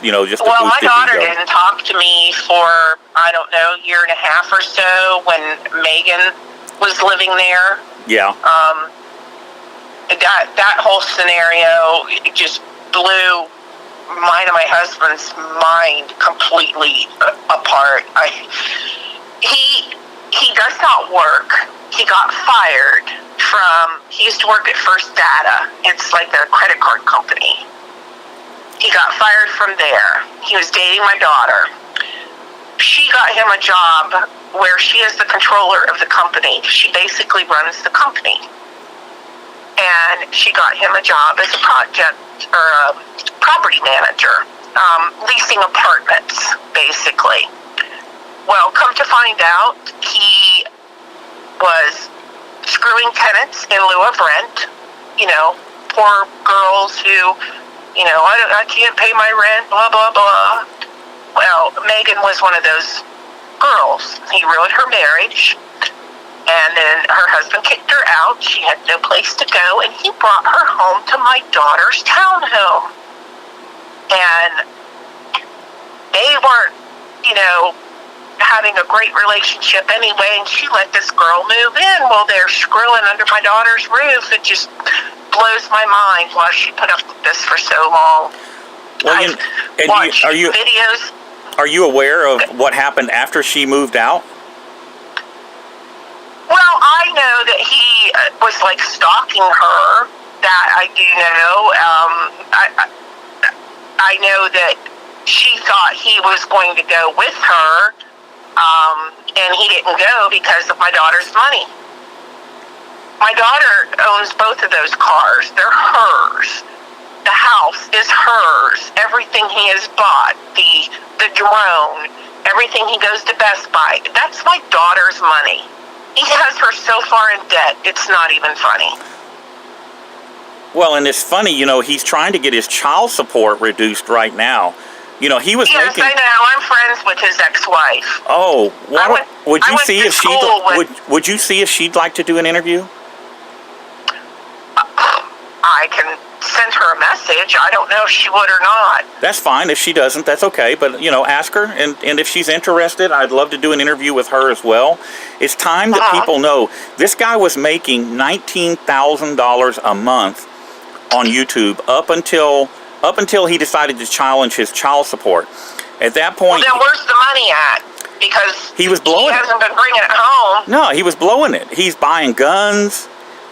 just to Well, boost my his daughter ego. didn't talk to me for, I don't know, a year and a half or so when Megan was living there. Yeah. That whole scenario, it just blew mine and my husband's mind completely apart. He does not work. He got fired he used to work at First Data. It's like a credit card company. He got fired from there. He was dating my daughter. She got him a job where she is the controller of the company. She basically runs the company. And she got him a job as a property manager, leasing apartments, basically. Well, come to find out, he was screwing tenants in lieu of rent. Poor girls who, I can't pay my rent, blah, blah, blah. Well, Megan was one of those girls. He ruined her marriage. And then her husband kicked her out. She had no place to go. And he brought her home to my daughter's townhome. And they weren't, having a great relationship anyway, and she let this girl move in. Well, they're screwing under my daughter's roof. It just blows my mind why she put up with this for so long. Well, I've watched videos. Are you aware of what happened after she moved out? Well, I know that he was stalking her. That I do know. I know that she thought he was going to go with her. And he didn't go because of my daughter's money. My daughter owns both of those cars. They're hers. The house is hers. Everything he has bought, the drone, everything he goes to Best Buy, that's my daughter's money. He has her so far in debt, it's not even funny. Well, and it's funny, he's trying to get his child support reduced right now. He was yes, making... I know. I'm friends with his ex-wife. Oh, would you see if she'd like to do an interview? I can send her a message. I don't know if she would or not. That's fine. If she doesn't, that's okay. But, ask her. And if she's interested, I'd love to do an interview with her as well. It's time that people know. This guy was making $19,000 a month on YouTube up until he decided to challenge his child support. At that point... Well, then where's the money at? Because he hasn't been bringing it home. No, he was blowing it. He's buying guns.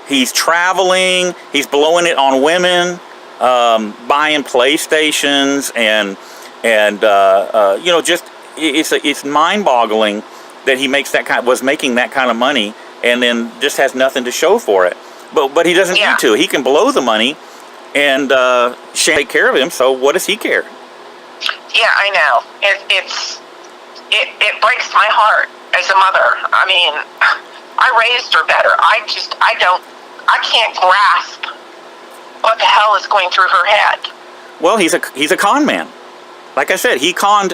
He's traveling. He's blowing it on women, buying PlayStations, and just it's mind-boggling that he was making that kind of money, and then just has nothing to show for it. But he doesn't need to. He can blow the money, and she take care of him. So what does he care? Yeah, I know. It breaks my heart as a mother. I mean, I raised her better. I can't grasp what the hell is going through her head. Well, he's a con man. Like I said, he conned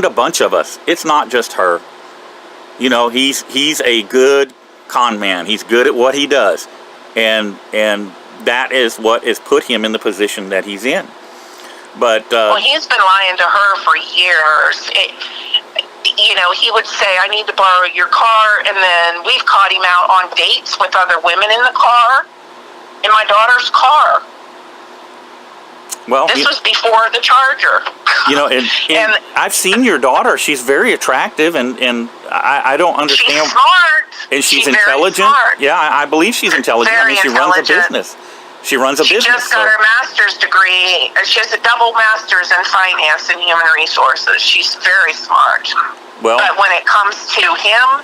a bunch of us. It's not just her. He's a good con man. He's good at what he does, and that is what has put him in the position that he's in. But well, he's been lying to her for years. He would say, I need to borrow your car, and then we've caught him out on dates with other women in the car, in my daughter's car. Well, this was before the Charger. And I've seen your daughter. She's very attractive, and I don't understand. She's smart. And she's intelligent. Smart. Yeah, I believe she's intelligent. Very she runs a business. She just got her master's degree. She has a double master's in finance and human resources. She's very smart. Well, but when it comes to him,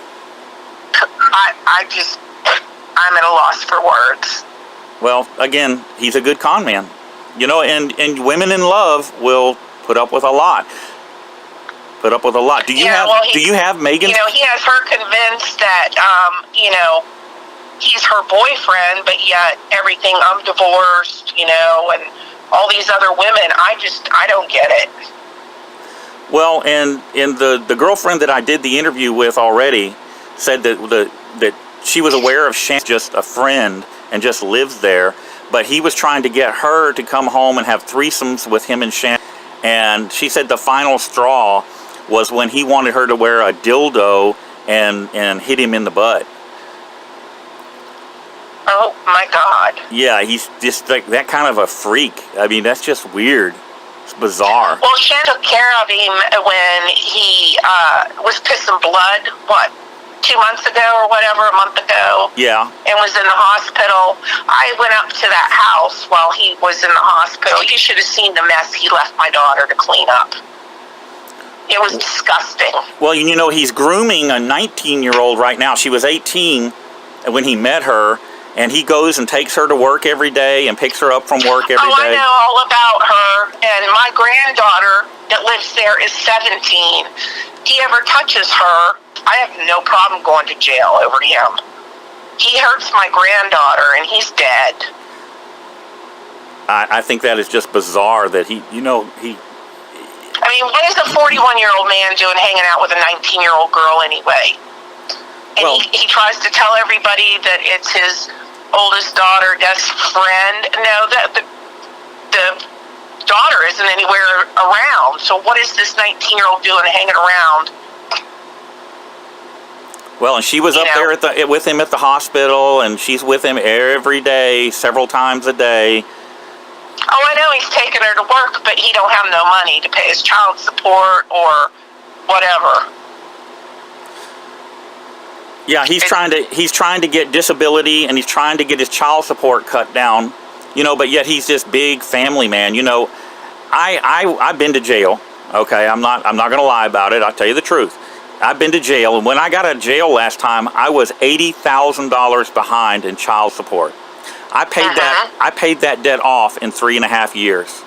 I'm at a loss for words. Well, again, he's a good con man. And women in love will put up with a lot. Do you have Megan? He has her convinced that he's her boyfriend, but yet everything, I'm divorced, and all these other women, I don't get it. Well, and the girlfriend that I did the interview with already said that she was aware of Shan's just a friend and just lives there, but he was trying to get her to come home and have threesomes with him and Shan, And she said the final straw was when he wanted her to wear a dildo and hit him in the butt. Oh my God. Yeah, he's just like that kind of a freak. I mean, that's just weird. It's bizarre. Well, Shan took care of him when he was pissing blood, 2 months ago or whatever, a month ago. Yeah. And was in the hospital. I went up to that house while he was in the hospital. You should have seen the mess he left my daughter to clean up. It was disgusting. Well, you know, he's grooming a 19-year-old right now. She was 18 when he met her. And he goes and takes her to work every day and picks her up from work every day. I know all about her. And my granddaughter that lives there is 17. He ever touches her, I have no problem going to jail over him. He hurts my granddaughter, and he's dead. I think that is just bizarre that he. I mean, what is a 41-year-old man doing hanging out with a 19-year-old girl anyway? And well, he tries to tell everybody that it's his oldest daughter, best friend. No, the daughter isn't anywhere around. So what is this 19-year-old doing hanging around? Well, and she was up there with him at the hospital, and she's with him every day, several times a day. Oh, I know he's taking her to work, but he don't have no money to pay his child support or whatever. Yeah, he's trying to get disability, and he's trying to get his child support cut down, but yet he's this big family man. I've been to jail. Okay, I'm not gonna lie about it. I'll tell you the truth. I've been to jail, and when I got out of jail last time, I was $80,000 behind in child support. I paid that debt off in 3.5 years.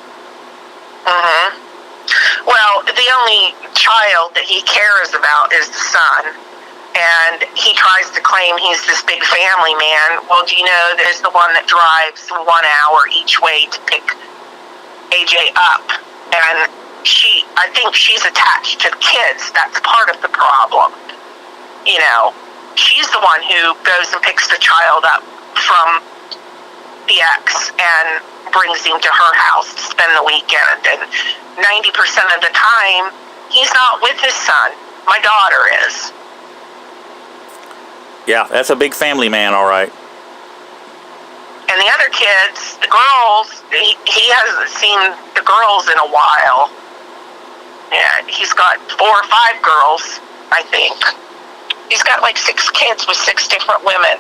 Well, the only child that he cares about is the son. And he tries to claim he's this big family man. Well, do you know that is the one that drives 1 hour each way to pick AJ up? And I think she's attached to the kids. That's part of the problem. She's the one who goes and picks the child up from the ex and brings him to her house to spend the weekend. And 90% of the time, he's not with his son. My daughter is. Yeah, that's a big family man, all right. And the other kids, the girls, he hasn't seen the girls in a while. Yeah, he's got 4 or 5 girls, I think. He's got like 6 kids with 6 different women.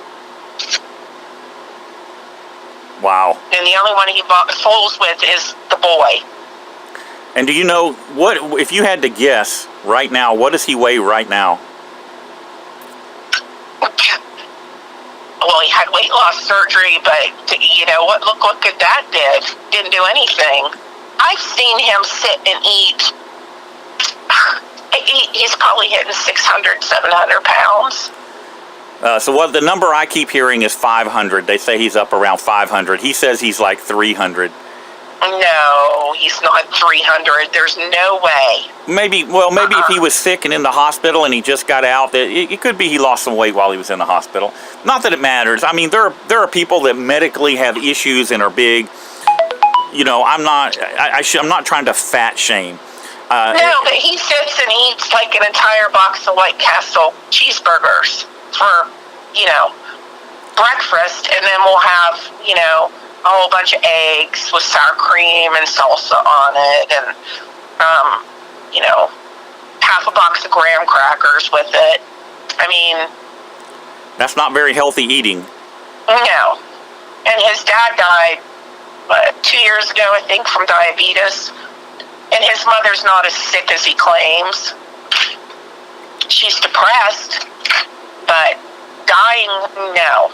Wow. And the only one he fools with is the boy. And do you know, if you had to guess right now, what does he weigh right now? Well, he had weight loss surgery, but look what good that did. Didn't do anything. I've seen him sit and eat. He's probably hitting 600, 700 pounds. So what the number I keep hearing is 500. They say he's up around 500. He says he's like 300. No, he's not 300. There's no way. Maybe if he was sick and in the hospital and he just got out, it could be he lost some weight while he was in the hospital. Not that it matters. I mean, there are people that medically have issues and are big. I'm not trying to fat shame. No, but he sits and eats like an entire box of White Castle cheeseburgers for, breakfast, and then we'll have, a whole bunch of eggs with sour cream and salsa on it, and, half a box of graham crackers with it. I mean... That's not very healthy eating. No. And his dad died, 2 years ago, I think, from diabetes. And his mother's not as sick as he claims. She's depressed, but dying, no.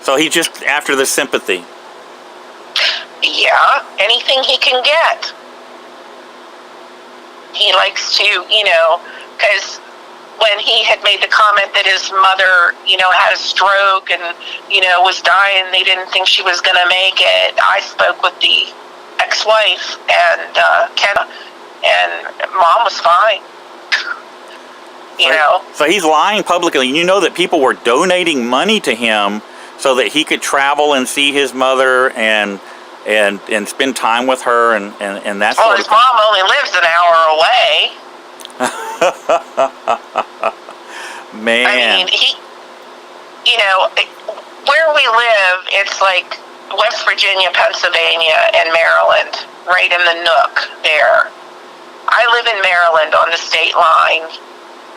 So he's just after the sympathy. Yeah, anything he can get. He likes to, because when he had made the comment that his mother, had a stroke and, was dying, they didn't think she was going to make it. I spoke with the ex-wife and Kenna, and Mom was fine. So he's lying publicly. You know that people were donating money to him so that he could travel and see his mother and and spend time with her and that Well, sort his of thing. mom only lives an hour away. Man. I mean, where we live, it's like West Virginia, Pennsylvania, and Maryland, right in the nook there. I live in Maryland on the state line.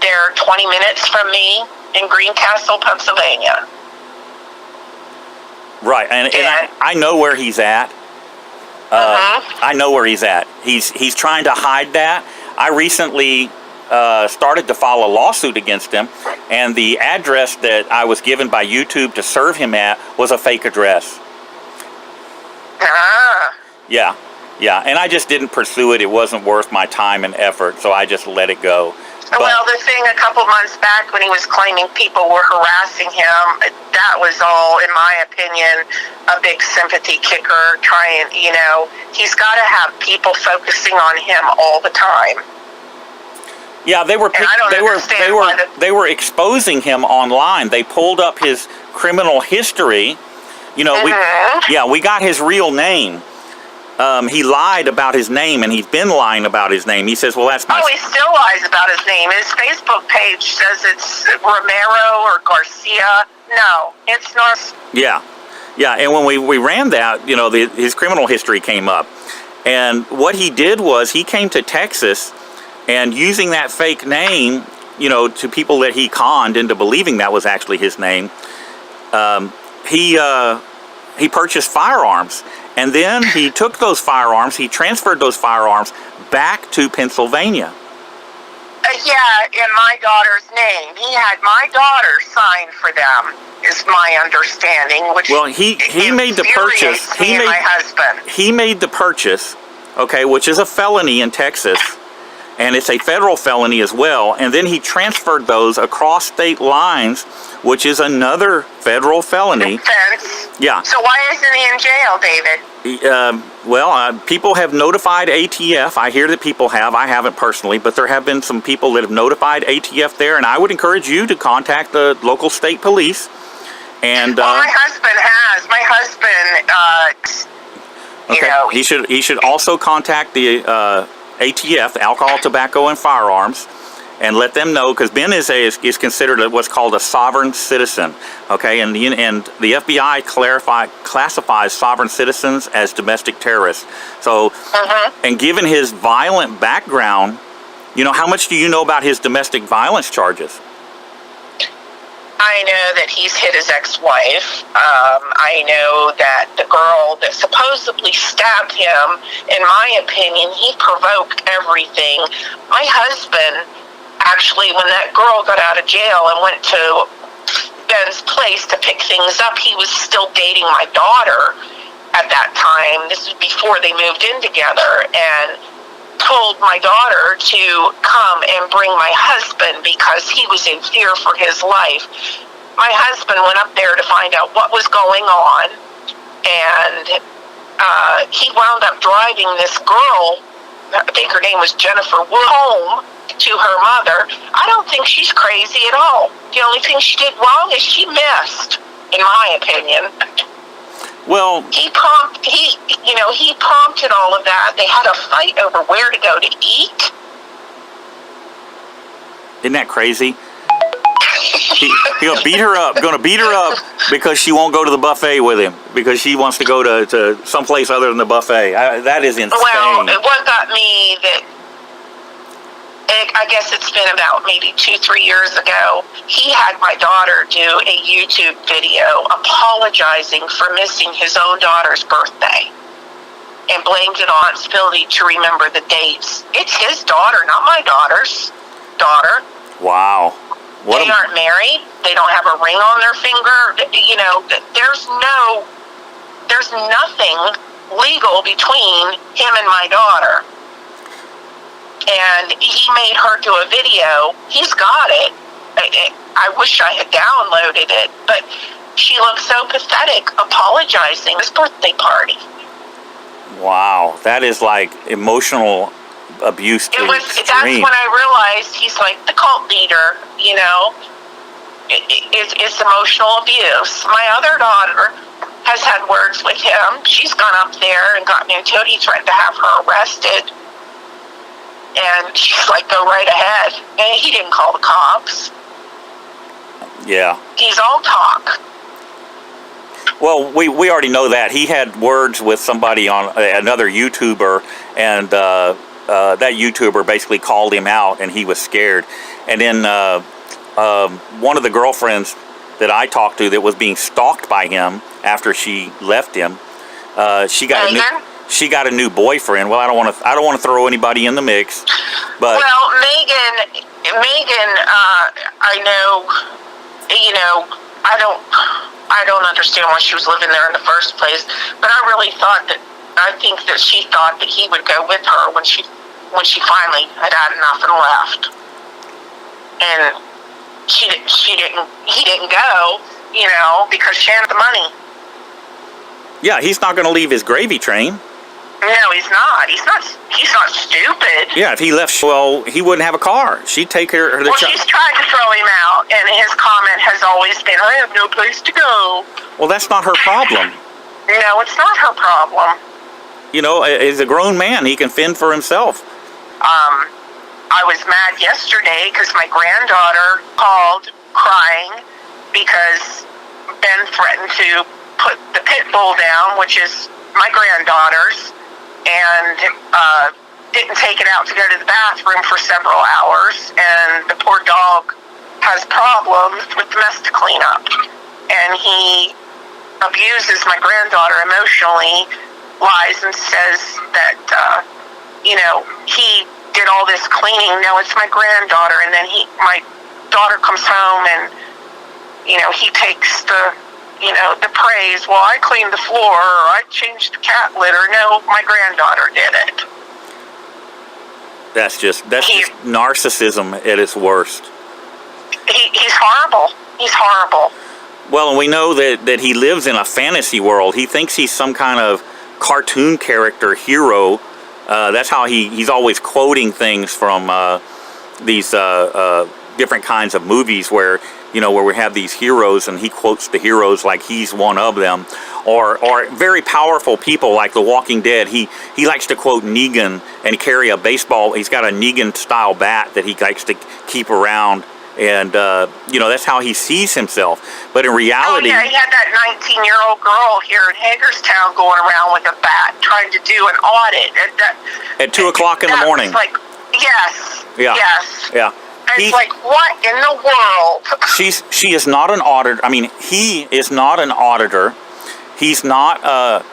They're 20 minutes from me in Greencastle, Pennsylvania. Right, and I know where he's at. I know where he's at. He's trying to hide that. I recently started to file a lawsuit against him, and the address that I was given by YouTube to serve him at was a fake address. Yeah, and I just didn't pursue it. It wasn't worth my time and effort, so I just let it go. But, well, the thing a couple months back when he was claiming people were harassing him, that was all, in my opinion, a big sympathy kicker. He's got to have people focusing on him all the time. Yeah, they were exposing him online. They pulled up his criminal history. We got his real name. He lied about his name, and he's been lying about his name. He says, well, that's my... Oh, he still lies about his name. His Facebook page says it's Romero or Garcia. No, it's not. Yeah, and when we ran that, his criminal history came up. And what he did was he came to Texas, and using that fake name, to people that he conned into believing that was actually his name, he purchased firearms. And then he took those firearms, he transferred those firearms back to Pennsylvania. In my daughter's name. He had my daughter sign for them, is my understanding. Well, he made the purchase. My husband. He made the purchase, okay, which is a felony in Texas, and it's a federal felony as well. And then he transferred those across state lines, which is another federal felony. Offense. Yeah. So why isn't he in jail, David? People have notified ATF. I hear that people have. I haven't personally, but there have been some people that have notified ATF there, and I would encourage you to contact the local state police. And my husband has. My husband, he should also contact the ATF, Alcohol, Tobacco, and Firearms, and let them know, because Ben is considered what's called a sovereign citizen, okay? And the FBI classifies sovereign citizens as domestic terrorists. So, and given his violent background, how much do you know about his domestic violence charges? I know that he's hit his ex-wife. I know that the girl that supposedly stabbed him, in my opinion, he provoked everything. My husband, actually, when that girl got out of jail and went to Ben's place to pick things up, he was still dating my daughter at that time. This was before they moved in together, and told my daughter to come and bring my husband because he was in fear for his life. My husband went up there to find out what was going on, and he wound up driving this girl, I think her name was Jennifer, home to her mother. I don't think she's crazy at all. The only thing she did wrong is she missed, in my opinion. Well, he prompted all of that. They had a fight over where to go to eat. Isn't that crazy? He's gonna beat her up. Because she won't go to the buffet with him because she wants to go to someplace other than the buffet. That is insane. Well, what got me I guess it's been about maybe 2-3 years ago, he had my daughter do a YouTube video apologizing for missing his own daughter's birthday and blamed it on its ability to remember the dates. It's his daughter, not my daughter's daughter. Wow. They aren't married. They don't have a ring on their finger. There's nothing legal between him and my daughter. And he made her do a video. He's got it. I wish I had downloaded it, but she looked so pathetic apologizing at his birthday party. Wow, that is like emotional abuse to extreme. That's when I realized he's like the cult leader, It's emotional abuse. My other daughter has has had words with him. She's gone up there and gotten into it. He threatened to have her arrested. And she's like, go right ahead. And he didn't call the cops. Yeah. He's all talk. Well, we already know that. He had words with somebody on another YouTuber, and that YouTuber basically called him out, and he was scared. And then one of the girlfriends that I talked to that was being stalked by him after she left him, she got a new boyfriend. Well, I don't want to throw anybody in the mix, but well, Megan, I know, I don't understand why she was living there in the first place. But I think that she thought that he would go with her when she finally had enough and left. And he didn't go, because she had the money. yeah, he's not going to leave his gravy train. No, he's not. He's not stupid. Yeah, if he left, well, he wouldn't have a car. She'd take care of the child. She's tried to throw him out, and his comment has always been, I have no place to go. Well, that's not her problem. No, it's not her problem. He's a grown man. He can fend for himself. I was mad yesterday because my granddaughter called crying because Ben threatened to put the pit bull down, which is my granddaughter's, and didn't take it out to go to the bathroom for several hours. And the poor dog has problems with the mess to clean up. And he abuses my granddaughter emotionally, lies and says that, he did all this cleaning. No, it's my granddaughter. And then my daughter comes home and, he takes the praise. Well, I cleaned the floor, or I changed the cat litter. No, my granddaughter did it. That's just narcissism at its worst. He's horrible. He's horrible. Well, and we know that he lives in a fantasy world. He thinks he's some kind of cartoon character hero. That's how he's always quoting things from these different kinds of movies where we have these heroes, and he quotes the heroes like he's one of them, or very powerful people like The Walking Dead. He likes to quote Negan and carry a baseball. He's got a Negan style bat that he likes to keep around, and that's how he sees himself. But in reality, he had that 19-year-old girl here in Hagerstown going around with a bat trying to do an audit at 2 o'clock in the morning. Like, yes, yeah, yes, yeah. It's like, what in the world? She is not an auditor. I mean, he is not an auditor. He's not a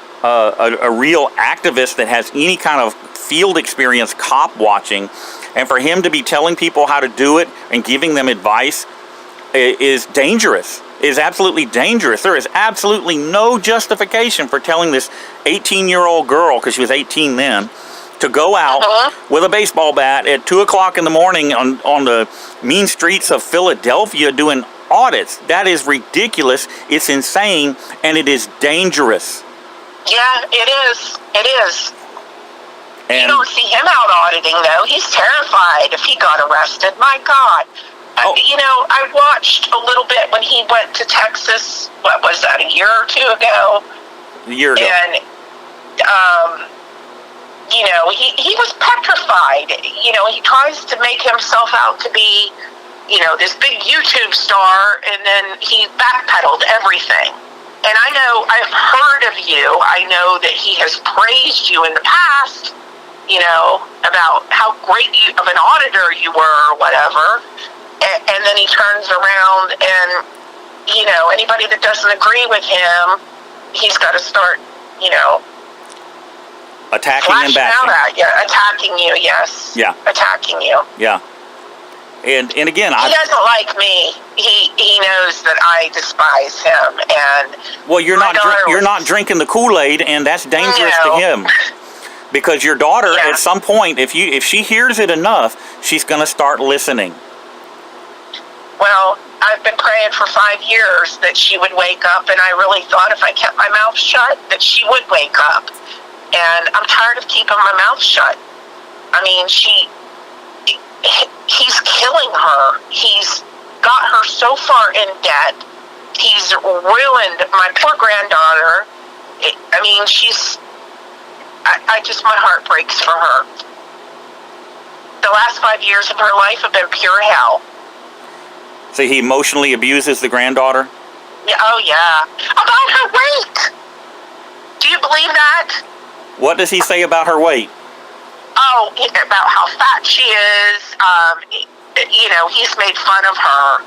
real activist that has any kind of field experience cop watching. And for him to be telling people how to do it and giving them advice is dangerous, is absolutely dangerous. There is absolutely no justification for telling this 18-year-old girl, because she was 18 then, to go out with a baseball bat at 2 o'clock in the morning on the mean streets of Philadelphia doing audits. That is ridiculous. It's insane, and it is dangerous. Yeah, it is. It is. And you don't see him out auditing, though. He's terrified if he got arrested. My God. I watched a little bit when he went to Texas. What was that, a year or two ago? A year ago. And, he was petrified. He tries to make himself out to be, this big YouTube star, and then he backpedaled everything. And I know, I've heard of you. I know that he has praised you in the past, about how great of an auditor you were or whatever. And then he turns around and, anybody that doesn't agree with him, he's got to start, attacking and backing. Attacking you, yes. Yeah. Attacking you. Yeah. And again, he doesn't like me. He knows that I despise him, and well, you're not drinking the Kool-Aid, and that's dangerous to him. Because your daughter, at some point, if she hears it enough, she's going to start listening. Well, I've been praying for 5 years that she would wake up, and I really thought if I kept my mouth shut that she would wake up. And I'm tired of keeping my mouth shut. I mean, he's killing her. He's got her so far in debt. He's ruined my poor granddaughter. mean, I just, my heart breaks for her. The last 5 years of her life have been pure hell. So he emotionally abuses the granddaughter? Yeah, oh yeah. About her weight. Do you believe that? What does he say about her weight? Oh, about how fat she is. You know, he's made fun of her.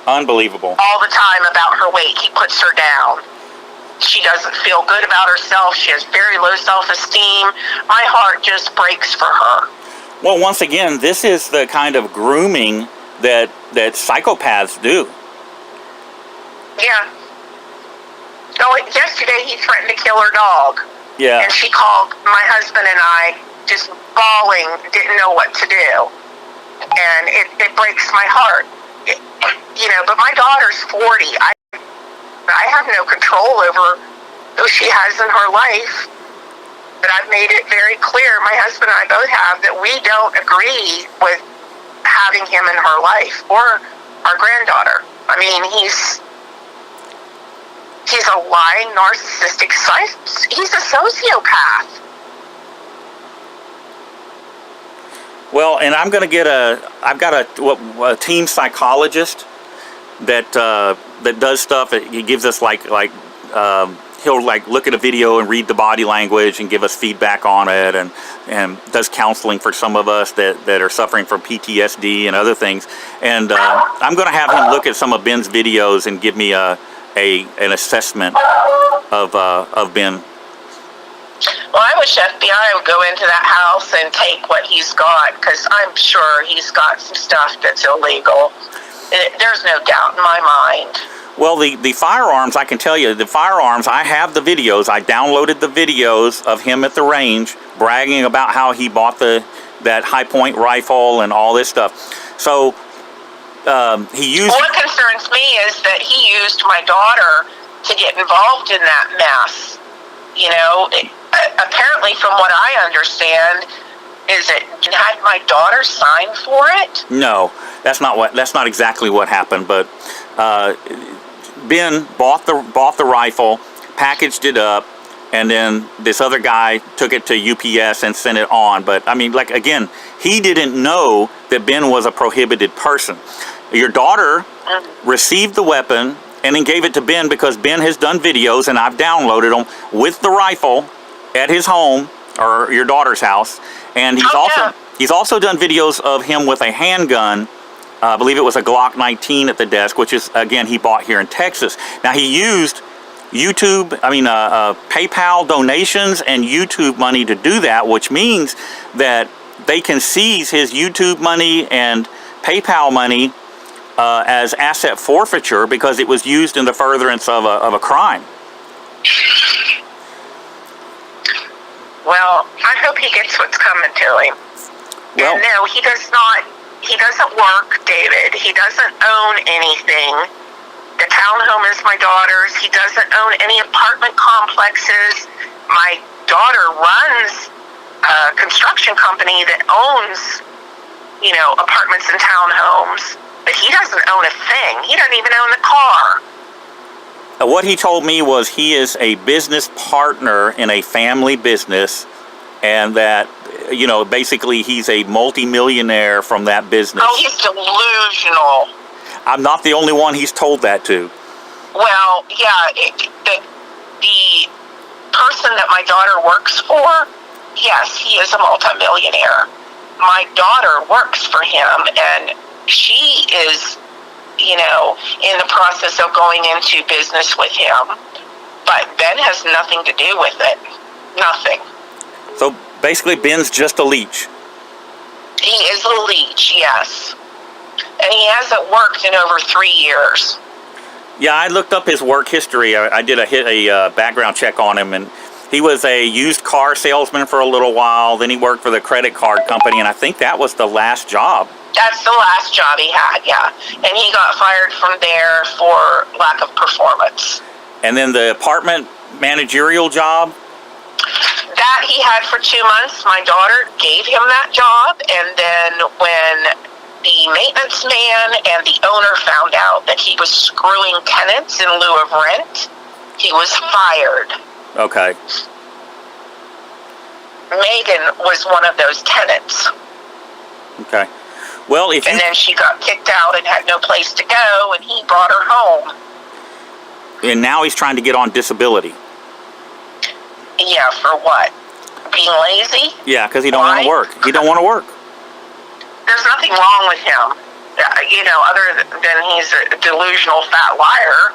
Unbelievable. All the time about her weight. He puts her down. She doesn't feel good about herself. She has very low self-esteem. My heart just breaks for her. Well, once again, this is the kind of grooming that psychopaths do. Yeah. Oh, yesterday he threatened to kill her dog. Yeah. And she called my husband and I, just bawling, didn't know what to do. And it breaks my heart. You know, but my daughter's 40. I have no control over who she has in her life. But I've made it very clear, my husband and I both have, that we don't agree with having him in her life or our granddaughter. I mean, he's a lying, narcissistic, he's a sociopath. Well, and I've got a team psychologist that does stuff. He gives us he'll look at a video and read the body language and give us feedback on it, and does counseling for some of us that are suffering from PTSD and other things. And I'm going to have him look at some of Ben's videos and give me an assessment of Ben. Well, I wish FBI would go into that house and take what he's got, because I'm sure he's got some stuff that's illegal. There's no doubt in my mind. Well, the firearms, I can tell you, the firearms, I have the videos. I downloaded the videos of him at the range bragging about how he bought that high-point rifle and all this stuff. So he used... What concerns me is that he used my daughter to get involved in that mess. You know, apparently from what I understand, is it had my daughter sign for it? No, that's not exactly what happened, but Ben bought the rifle, packaged it up, and then this other guy took it to UPS and sent it on. But I mean, again, he didn't know that Ben was a prohibited person. Your daughter received the weapon and then gave it to Ben because Ben has done videos, and I've downloaded them, with the rifle at his home, or your daughter's house. And he's also done videos of him with a handgun. I believe it was a Glock 19 at the desk, which is, again, he bought here in Texas. Now, he used PayPal donations and YouTube money to do that, which means that they can seize his YouTube money and PayPal money as asset forfeiture because it was used in the furtherance of a crime. Well, I hope he gets what's coming to him. Well, and no, he doesn't work, David. He doesn't own anything. The townhome is my daughter's. He doesn't own any apartment complexes. My daughter runs a construction company that owns, apartments and townhomes. But he doesn't own a thing. He doesn't even own the car. What he told me was he is a business partner in a family business, and that, basically he's a multimillionaire from that business. Oh, he's delusional. I'm not the only one he's told that to. Well, yeah, the person that my daughter works for, yes, he is a multimillionaire. My daughter works for him, and she is, in the process of going into business with him. But Ben has nothing to do with it. Nothing. So basically, Ben's just a leech. He is a leech, yes. And he hasn't worked in over 3 years. Yeah, I looked up his work history. I did a background check on him, and he was a used car salesman for a little while. Then he worked for the credit card company, and I think that was the last job. That's the last job he had, yeah. And he got fired from there for lack of performance. And then the apartment managerial job? That he had for 2 months. My daughter gave him that job, and then when the maintenance man and the owner found out that he was screwing tenants in lieu of rent, he was fired. Okay. Megan was one of those tenants. Okay. Well, if and then she got kicked out and had no place to go, and he brought her home. And now he's trying to get on disability. Yeah, for what? Being lazy? Yeah, because he don't want to work. He don't want to work. There's nothing wrong with him. You know, other than he's a delusional fat liar,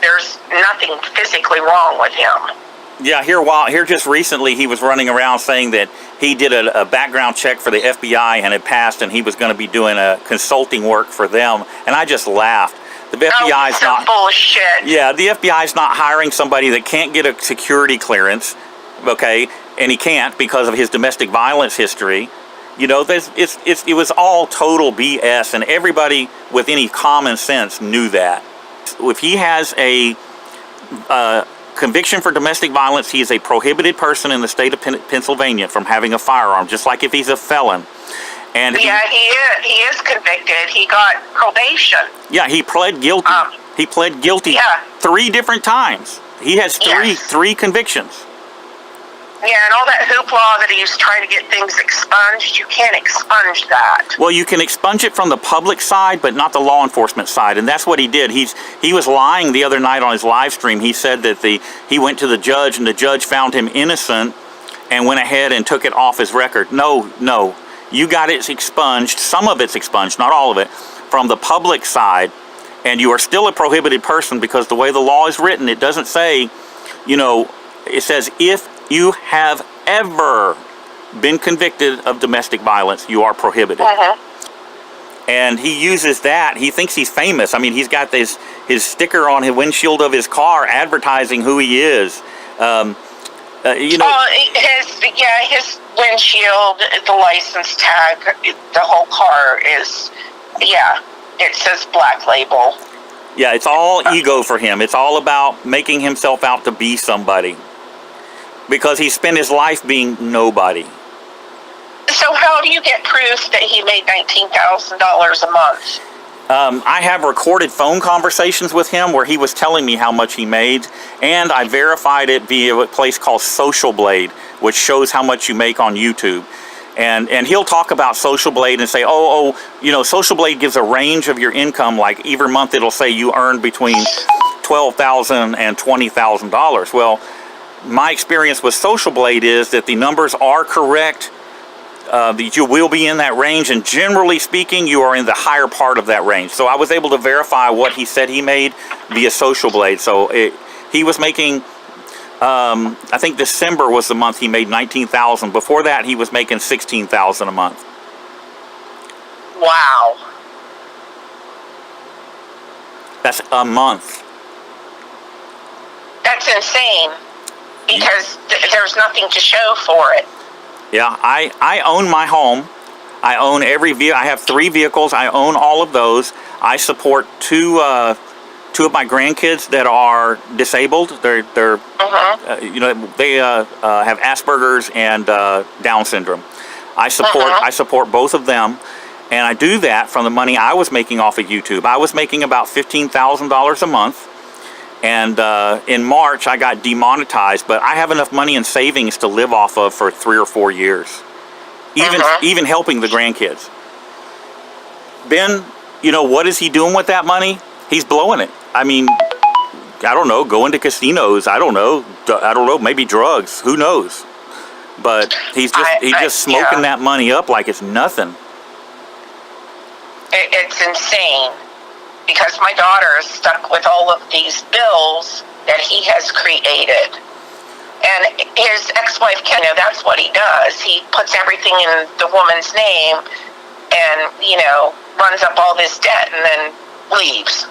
there's nothing physically wrong with him. Yeah, here just recently he was running around saying that he did a background check for the FBI and it passed, and he was going to be doing a consulting work for them, and I just laughed. The FBI is not bullshit. Yeah, the FBI is not hiring somebody that can't get a security clearance, okay, and he can't because of his domestic violence history. You know, it was all total BS, and everybody with any common sense knew that. If he has a conviction for domestic violence, he is a prohibited person in the state of Pennsylvania from having a firearm, just like if he's a felon. And yeah, he is convicted. He got probation. Yeah, he pled guilty. He pled guilty 3 different times. He has three convictions. Yeah, and all that hoopla that he's trying to get things expunged, you can't expunge that. Well, you can expunge it from the public side, but not the law enforcement side, and that's what he did. He was lying the other night on his live stream. He said that he went to the judge, and the judge found him innocent and went ahead and took it off his record. No. You got it expunged. Some of it's expunged, not all of it, from the public side, and you are still a prohibited person because the way the law is written, it doesn't say, you know, it says if you have ever been convicted of domestic violence, you are prohibited. And he uses that. He thinks he's famous. I mean, he's got his sticker on the windshield of his car advertising who he is. You know, his windshield, the license tag, the whole car is, it says Black Label. Yeah, it's all ego for him. It's all about making himself out to be somebody. Because he spent his life being nobody. So how do you get proof that he made $19,000 a month? I have recorded phone conversations with him where he was telling me how much he made, and I verified it via a place called Social Blade, which shows how much you make on YouTube. And he'll talk about Social Blade and say, you know, Social Blade gives a range of your income, like every month it'll say you earn between $12,000 and $20,000. Well, my experience with Social Blade is that the numbers are correct, that you will be in that range, and generally speaking, you are in the higher part of that range. So I was able to verify what he said he made via Social Blade. So he was making, I think December was the month he made $19,000. Before that, he was making $16,000 a month. Wow. That's a month. That's insane. Because there's nothing to show for it. Yeah, I own my home. I own every vehicle. I have 3 vehicles. I own all of those. I support two of my grandkids that are disabled. They're you know, they have Asperger's and Down syndrome. I support both of them, and I do that from the money I was making off of YouTube. I was making about $15,000 a month. And in March, I got demonetized, but I have enough money in savings to live off of for 3 or 4 years, even helping the grandkids. Ben, you know, what is he doing with that money? He's blowing it. I mean, I don't know, going to casinos. I don't know, maybe drugs. Who knows? But he's just smoking that money up like it's nothing. It's insane. Because my daughter is stuck with all of these bills that he has created. And his ex-wife, that's what he does. He puts everything in the woman's name and, you know, runs up all this debt and then leaves.